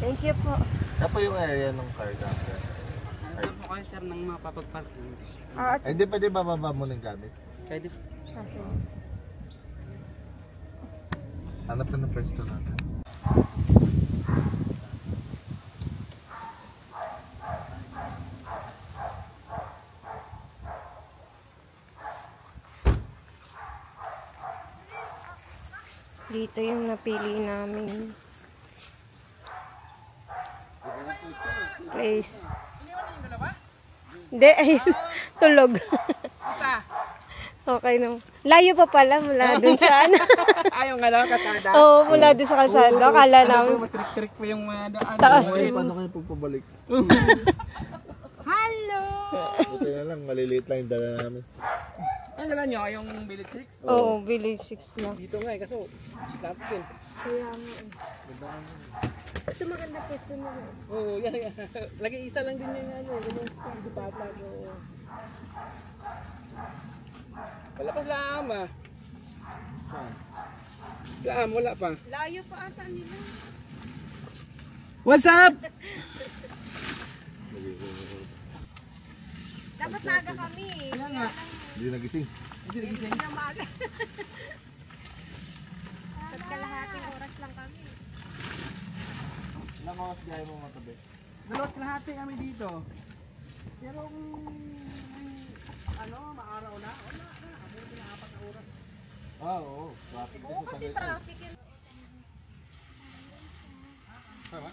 Thank you po. Saan po yung area ng car camper? Ano po kayo sir ng mapapag-parking? Ay, hindi pwede bababa mo ng gamit? Pwede. Kasi. Hanap ka ng pwesto natin. Dito yung napili namin. Place. Hindi, ayun. Tulog. Okay naman. Layo pa pala mula dun sa ano. Ayaw nga lang kasada. Oo, mula dun sa kalsada. Akala namin. Matrik-trik po yung daan. Taas. Paano kayo pagpabalik? Hello! Buti na lang, maliliit lang yung dala namin. Ano lang nyo? Yung Village 6? Oo, Village 6 lang. Dito nga kaso stop din. Kaya nga eh. Ito maganda pwesto na lang. Oo, yan. Lagi isa lang din yung ano. Ganun, dipata ko. Wala pa laam ah. Laam, wala pa. Layo pa ata nila. What's up? Dapat maaga kami. Kaya nga. Hindi nagising. Hindi na maaga. Sa kalahating oras lang kami. Ilang oras gaya mo matabi? Dalawat kalahati kami dito. Pero kung ano, maaraw na, wala na. Abot na 4 na oras. Ah, oo. Traffic Oo, kasi traffic yun. Tama?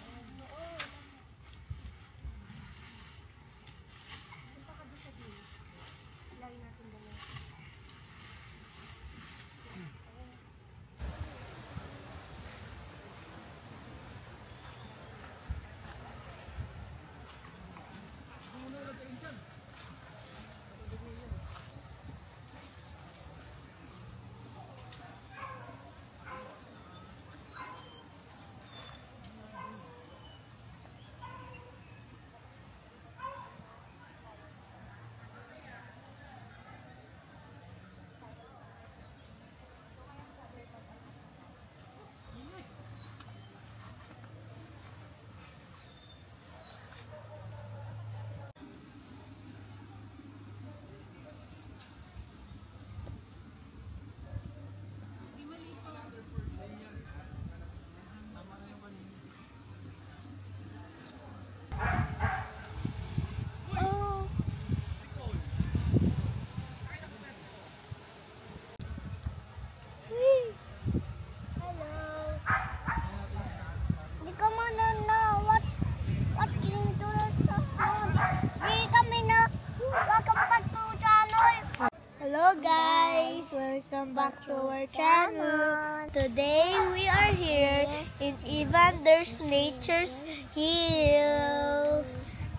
Hello guys, welcome back to our channel. Today we are here in Evander's Nature's Hills.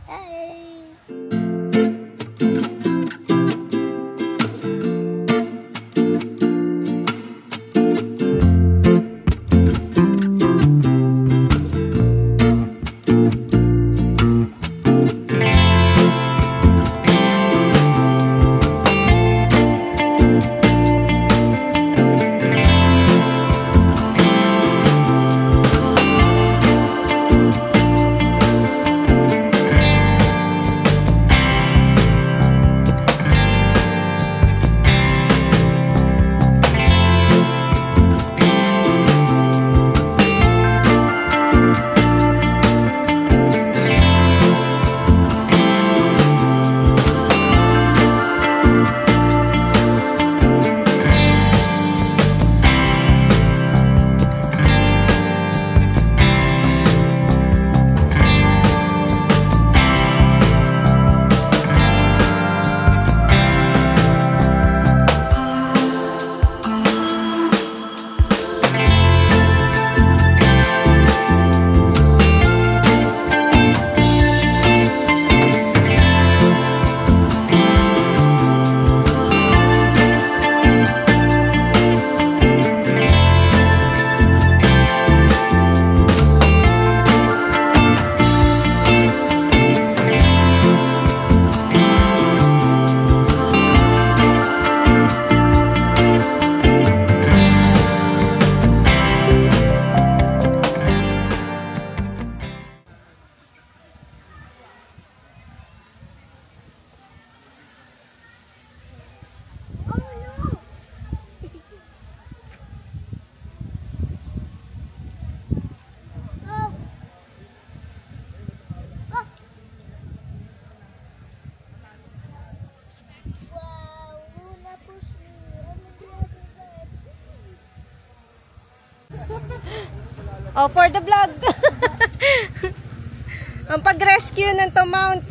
Hey. Oh, for the vlog. Ang pag-rescue ng Tomount.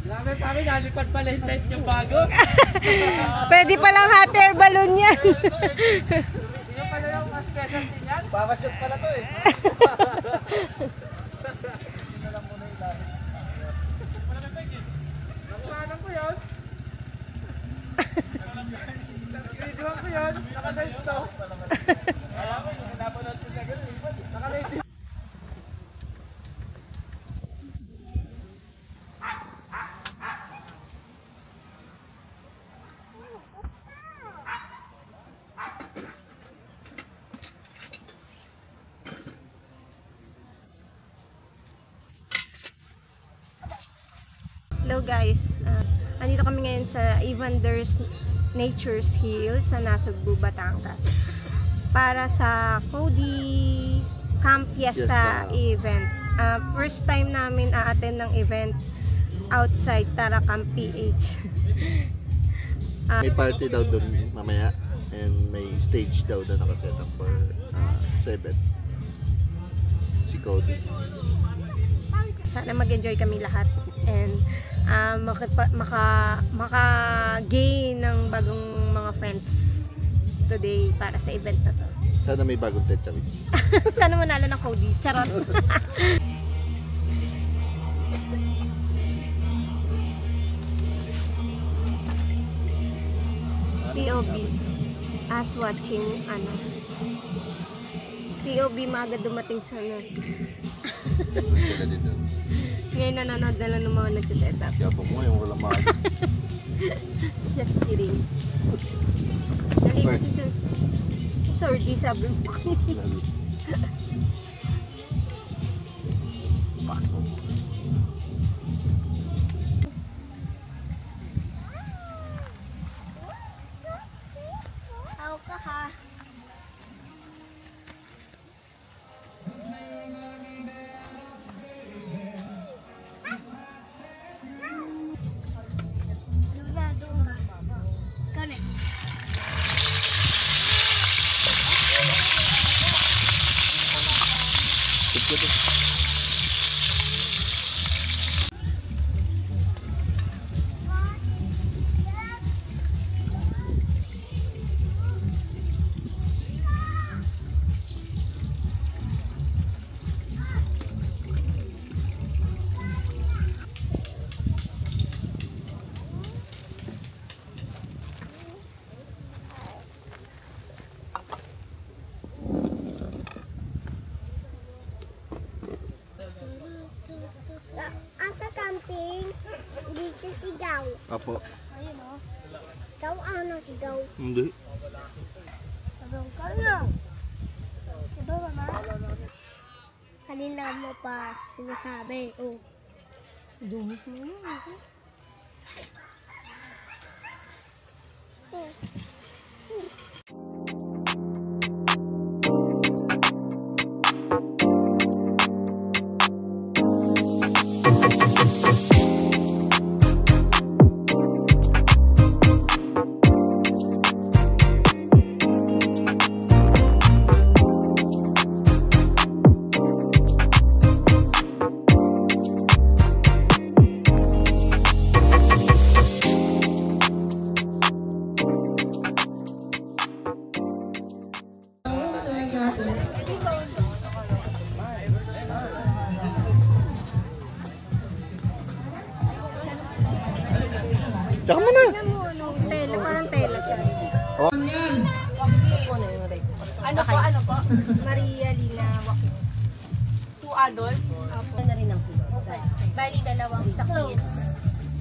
Grabe kami, nalipad pala yung tent yung bago. Pwede palang hot air balloon yan. Yung pala yung specialty niyan. Babashoot pala to eh. Nakuhanan ko yun. Videoan ko yun. Naka-live to. Alam ko, yung napanood ko siya gano'n. Naka-live. Hello guys, andito kami ngayon sa Evander's Nature's Hill sa Nasugbu, Batangas para sa Cody Camp Fiesta event. First time namin a-attend ng event outside Taracam PH. May party daw doon mamaya and may stage daw na nakaset up for sa event. Si Cody. Sana mag-enjoy kami lahat and maka-gain ng bagong mga friends today para sa event na to. Sana may bagong tetcharis. Sana manalo ng Cody. Charot. POB. As watching, POB maaga dumating sa Sila din doon. Ngayon nanonood na lang ng mga nagsiset up. Kaya po mo yung walang mga Just kidding. Naligo si Sir. Sorry, sabi mo kanina. Ako ka ha. Sa camping, hindi siya sigaw. Apo. Ayun o. Ikaw ano sigaw? Hindi. Sabang ka lang. Diba mama? Kanina mo pa sinasabi. Oh. Dumis mo yun. Tsaka mo na. Tela, parang tela siya. Ano po? Maria Lina Joaquin. 2 adult? Opo. Na rin ang pizza. Bali, dalawang sa kids.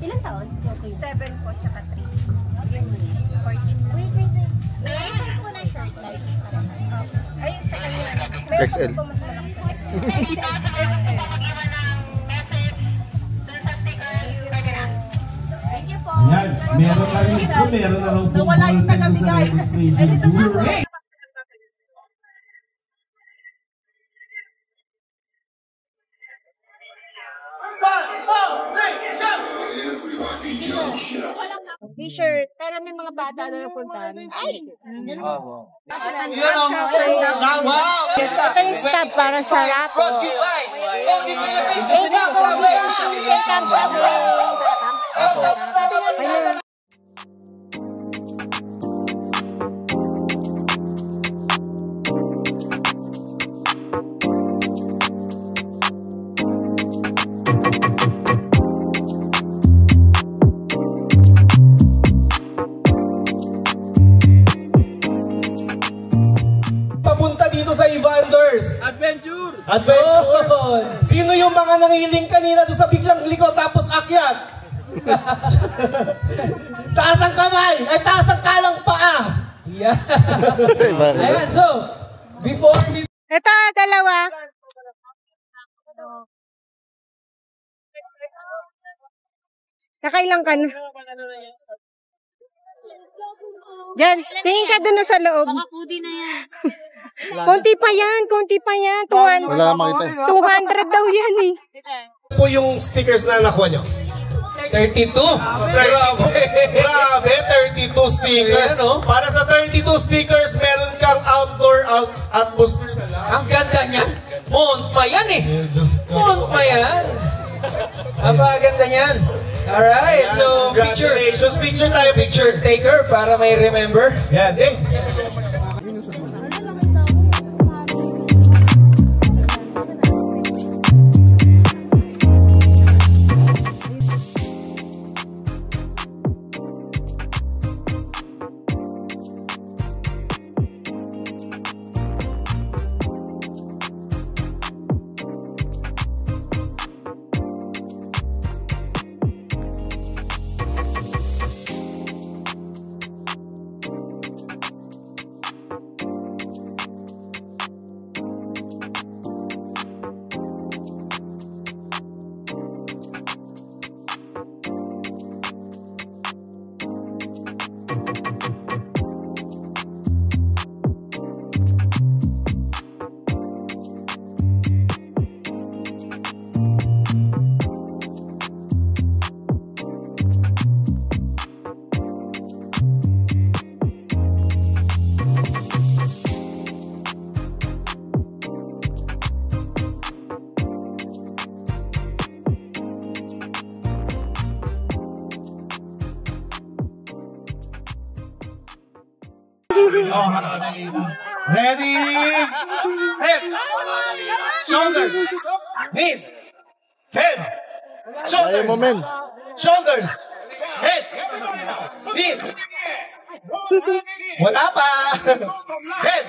Ilang taon? 7 po, tsaka 3. 14. Wait. May size po na shirt like. Ay, sa kanya. Meron XL. po mas malaki sa XL. Thank you po. Ayan, meron na rin ito, meron na rin po Nawala yung sa taga-bigay. registration. Correct! T-shirt. Pero may mga bata na napuntahan. Ay! Ito yung stop para sa rapo. Papunta dito sa Evanders. Adventure! Sino yung mga nangiling kanina doon sa biglang liko tapos akyat? Taas ang kamay! Ay, taas ang kalang paa! Yeah. Ayan, so, before we... Ito, dalawa. Nakailang ka na? Diyan, tingin ka dun sa loob. Baka foodie na yan. Konti pa yan, konti pa yan. 200, Wala makita eh. 200 daw yan eh. Po yung stickers na nakuha nyo. 32! Grabe, 32 stickers. Para sa 32 stickers, meron kang outdoor atmosphere. Ang ganda niyan! Mount pa yan eh! Mount pa yan! Napakaganda niyan! Alright, so picture. Congratulations. Picture tayo, picture. Taker para may remember. Yan, ding. Ready? Head. Shoulders. Knees. Head. Kaya Shoulders. mo, men. Shoulders. Head. Knees. Wala pa. Head.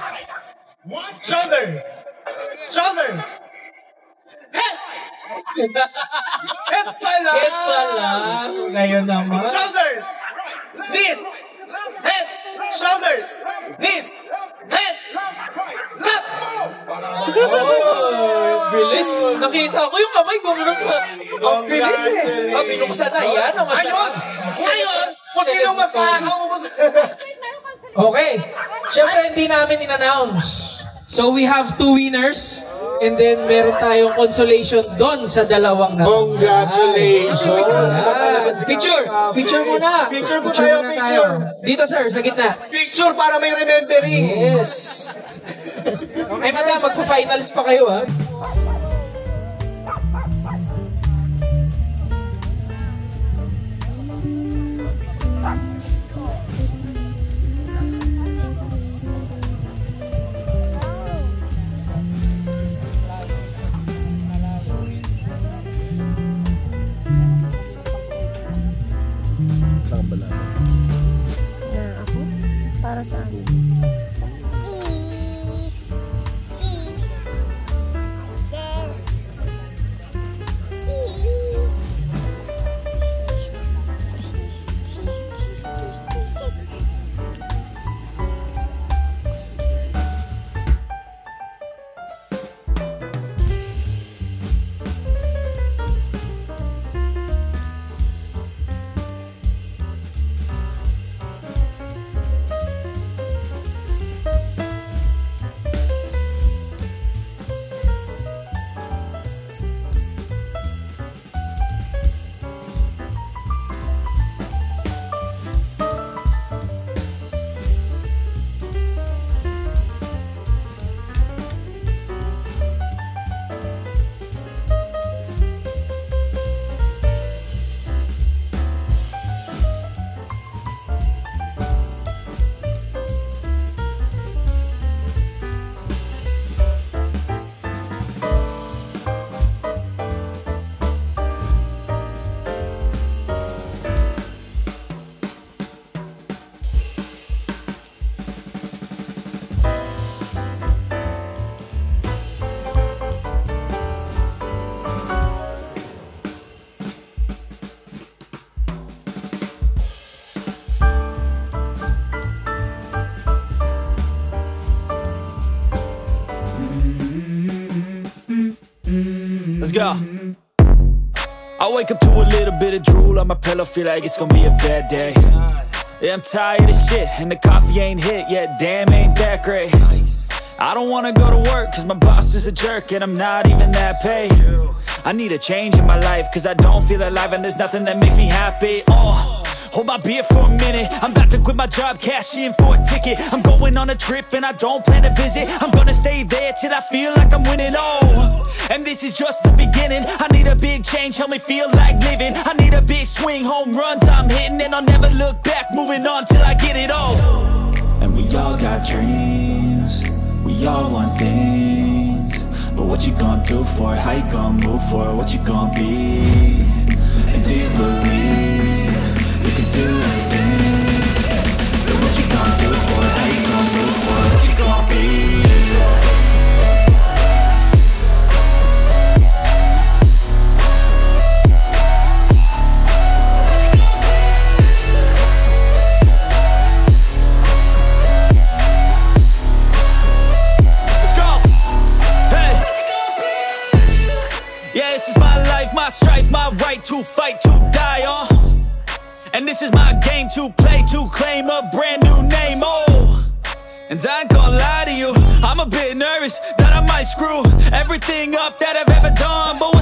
Shoulders. Shoulders. Head. Head pala. Head pala. Ngayon naman. Shoulders. Knees. Head. Shoulders. Knees. Head. Lap. Oh, bilis. Nakita ko yung kamay ko. Ang bilis eh. Binuksan na yan. Ayun. Ngayon, kung sino mas makakaubos. Okay. Siyempre, hindi namin in-announce. So, we have 2 winners. And then, meron tayong consolation doon sa dalawang na. Congratulations. Picture. Picture muna. Picture po tayo, picture. Dito, sir, sa gitna. Picture para may remembering. Yes. Ay, madam, magpa-finals pa kayo, ha? Ako? Para saan? Cheese. Let's go. I wake up to a little bit of drool on my pillow, feel like it's gonna be a bad day. Yeah, I'm tired of shit, and the coffee ain't hit yet, damn, ain't that great. I don't wanna go to work, cause my boss is a jerk, and I'm not even that paid. I need a change in my life, cause I don't feel alive, and there's nothing that makes me happy. Hold my beer for a minute, I'm about to quit my job, cash in for a ticket. I'm going on a trip and I don't plan to visit. I'm gonna stay there till I feel like I'm winning, and this is just the beginning. I need a big change, help me feel like living. I need a big swing, home runs I'm hitting, and I'll never look back, moving on till I get it all. And we all got dreams, we all want things, but what you gonna do for it? How you gonna move for it? What you gonna be? And do you believe you can do anything? But what you gonna do for it? How you gonna move for it? What you gonna be? Let's go! Hey! Yeah, this is my life, my strife, my right to fight, to die on. And this is my game to play, to claim a brand new name, and I ain't gonna lie to you, I'm a bit nervous that I might screw everything up that I've ever done. But